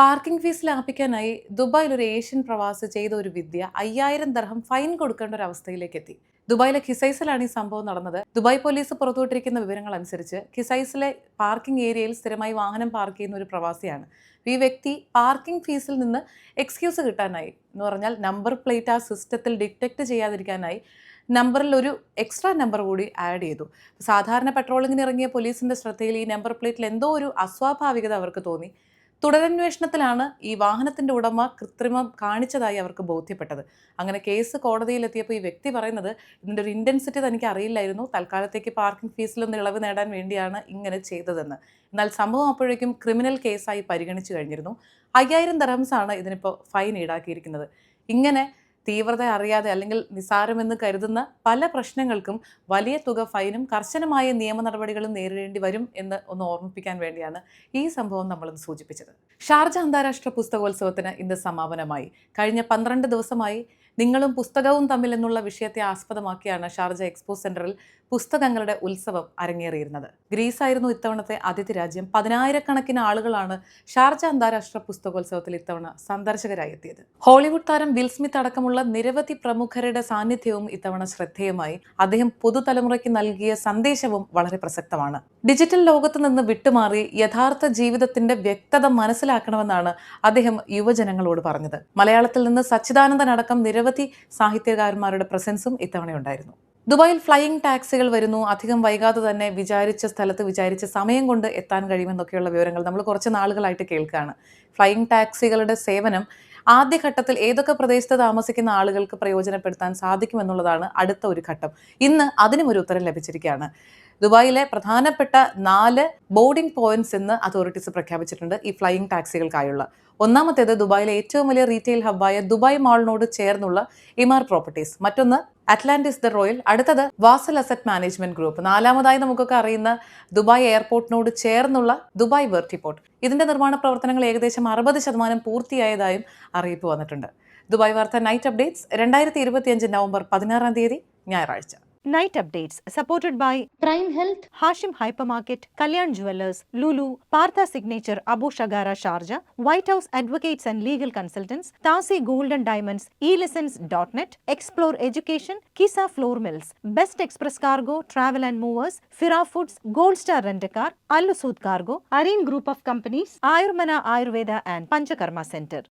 Parking fees ലാഭിക്കാനായി ദുബായിൽ ഒരു Asian പ്രവാസി ചെയ്ത ഒരു വിദ്യ 5000 ദിർഹം ഫൈൻ കൊടുക്കേണ്ട ഒരു അവസ്ഥയിലേക്ക് എത്തി. ദുബായിലെ ഖിസൈസിലാണ് ഈ സംഭവം നടന്നത്. ദുബായ് പോലീസ് പുറത്തുവിട്ടിരിക്കുന്ന വിവരങ്ങൾ അനുസരിച്ച് ഖിസൈസിലെ പാർക്കിംഗ് ഏരിയയിൽ സ്ഥിരമായി വാഹനം പാർക്ക് ചെയ്യുന്ന ഒരു പ്രവാസിയാണ്. ഈ വ്യക്തി പാർക്കിംഗ് ഫീസിൽ നിന്ന് എക്സ്ക്യൂസ് കിട്ടാനായി എന്ന് പറഞ്ഞാൽ നമ്പർ പ്ലേറ്റ് ആ സിസ്റ്റത്തിൽ ഡിറ്റക്ട് ചെയ്യാതിരിക്കാനായി നമ്പറിൽ ഒരു എക്സ്ട്രാ നമ്പർ കൂടി ആഡ് ചെയ്തു. സാധാരണ പെട്രോളിങ്ങിന് ഇറങ്ങിയ പോലീസിന്റെ ശ്രദ്ധയിൽ ഈ നമ്പർ പ്ലേറ്റിൽ എന്തോ ഒരു അസ്വാഭാവികത അവർക്ക് തോന്നി. തുടരന്വേഷണത്തിലാണ് ഈ വാഹനത്തിന്റെ ഉടമ കൃത്രിമം കാണിച്ചതായി അവർക്ക് ബോധ്യപ്പെട്ടത്. അങ്ങനെ കേസ് കോടതിയിലെത്തിയപ്പോൾ ഈ വ്യക്തി പറയുന്നത് ഇതിൻ്റെ ഒരു ഇൻറ്റൻസിറ്റി തനിക്ക് അറിയില്ലായിരുന്നു, തൽക്കാലത്തേക്ക് പാർക്കിംഗ് ഫീസിലൊന്ന് ഇളവ് നേടാൻ വേണ്ടിയാണ് ഇങ്ങനെ ചെയ്തതെന്ന്. എന്നാൽ സംഭവം അപ്പോഴേക്കും ക്രിമിനൽ കേസായി പരിഗണിച്ചു കഴിഞ്ഞിരുന്നു. 5000 ദിർഹംസാണ് ഇതിനിപ്പോൾ ഫൈൻ ഈടാക്കിയിരിക്കുന്നത്. ഇങ്ങനെ തീവ്രത അറിയാതെ അല്ലെങ്കിൽ നിസാരമെന്ന് കരുതുന്ന പല പ്രശ്നങ്ങൾക്കും വലിയ തുക ഫൈനും കർശനമായ നിയമ നടപടികളും നേരിടേണ്ടി വരും എന്ന് ഒന്ന് ഓർമ്മിപ്പിക്കാൻ വേണ്ടിയാണ് ഈ സംഭവം നമ്മളിന്ന് സൂചിപ്പിച്ചത്. ഷാർജ അന്താരാഷ്ട്ര പുസ്തകോത്സവത്തിന് ഇന്ന് സമാപനമായി. കഴിഞ്ഞ 12 ദിവസമായി നിങ്ങളും പുസ്തകവും തമ്മിൽ എന്നുള്ള വിഷയത്തെ ആസ്പദമാക്കിയാണ് ഷാർജ എക്സ്പോ സെന്ററിൽ പുസ്തകങ്ങളുടെ ഉത്സവം അരങ്ങേറിയിരുന്നത്. ഗ്രീസായിരുന്നു ഇത്തവണത്തെ അതിഥി രാജ്യം. 10000കണക്കിന് ആളുകളാണ് ഷാർജ അന്താരാഷ്ട്ര പുസ്തകോത്സവത്തിൽ ഇത്തവണ സന്ദർശകരായി എത്തിയത്. ഹോളിവുഡ് താരം വിൽ സ്മിത്ത് അടക്കമുള്ള നിരവധി പ്രമുഖരുടെ സാന്നിധ്യവും ഇത്തവണ ശ്രദ്ധേയമായി. അദ്ദേഹം പുതുതലമുറയ്ക്ക് നൽകിയ സന്ദേശവും വളരെ പ്രസക്തമാണ്. ഡിജിറ്റൽ ലോകത്ത് നിന്ന് വിട്ടുമാറി യഥാർത്ഥ ജീവിതത്തിന്റെ വ്യക്തത മനസ്സിലാക്കണമെന്നാണ് അദ്ദേഹം യുവജനങ്ങളോട് പറഞ്ഞത്. മലയാളത്തിൽ നിന്ന് സച്ചിദാനന്ദൻ അടക്കം നിരവധി സാഹിത്യകാരന്മാരുടെ പ്രസൻസും ഇത്തവണയുണ്ടായിരുന്നു. ദുബായിൽ ഫ്ലൈയിങ് ടാക്സികൾ വരുന്നു. അധികം വൈകാതെ തന്നെ വിചാരിച്ച സ്ഥലത്ത് വിചാരിച്ച സമയം കൊണ്ട് എത്താൻ കഴിയുമെന്നൊക്കെയുള്ള വിവരങ്ങൾ നമ്മൾ കുറച്ച് നാളുകളായിട്ട് കേൾക്കുകയാണ്. ഫ്ലൈയിങ് ടാക്സികളുടെ സേവനം ആദ്യഘട്ടത്തിൽ ഏതൊക്കെ പ്രദേശത്ത് താമസിക്കുന്ന ആളുകൾക്ക് പ്രയോജനപ്പെടുത്താൻ സാധിക്കുമെന്നുള്ളതാണ് അടുത്ത ഒരു ഘട്ടം. ഇന്ന് അതിനും ഒരു ഉത്തരം ലഭിച്ചിരിക്കുകയാണ്. ദുബായിലെ പ്രധാനപ്പെട്ട 4 ബോർഡിംഗ് പോയിന്റ്സ് എന്ന് അതോറിറ്റീസ് പ്രഖ്യാപിച്ചിട്ടുണ്ട് ഈ ഫ്ലൈയിങ് ടാക്സികൾക്കായുള്ള. ഒന്നാമത്തേത് ദുബായിലെ ഏറ്റവും വലിയ റീറ്റെയിൽ ഹബ്ബായ ദുബായ് മാളിനോട് ചേർന്നുള്ള ഇമാർ പ്രോപ്പർട്ടീസ്, മറ്റൊന്ന് അറ്റ്ലാന്റിസ് ദ റോയൽ, അടുത്തത് വാസൽ അസറ്റ് മാനേജ്മെന്റ് ഗ്രൂപ്പ്, നാലാമതായി നമുക്കൊക്കെ അറിയുന്ന ദുബായ് എയർപോർട്ടിനോട് ചേർന്നുള്ള ദുബായ് വെർട്ടിപോർട്ട്. ഇതിന്റെ നിർമ്മാണ പ്രവർത്തനങ്ങൾ ഏകദേശം 60% പൂർത്തിയായതായും അറിയിപ്പ് വന്നിട്ടുണ്ട്. ദുബായ് വാർത്ത നൈറ്റ് അപ്ഡേറ്റ്സ് 2025 നവംബർ 16 ഞായറാഴ്ച. Night updates supported by Prime Health, Hashim Hypermarket, Kalyan Jewellers, Lulu, Partha Signature, Abu Shagara Sharjah, White House Advocates and Legal Consultants, Tasi Gold and Diamonds, eLessons.net, Explore Education, Kisa Floor Mills, Best Express Cargo, Travel and Movers, Fira Foods, Gold Star Rent-A-Car, Al Lusud Cargo, Areen Group of Companies, Ayurmana Ayurveda and Panchakarma Center.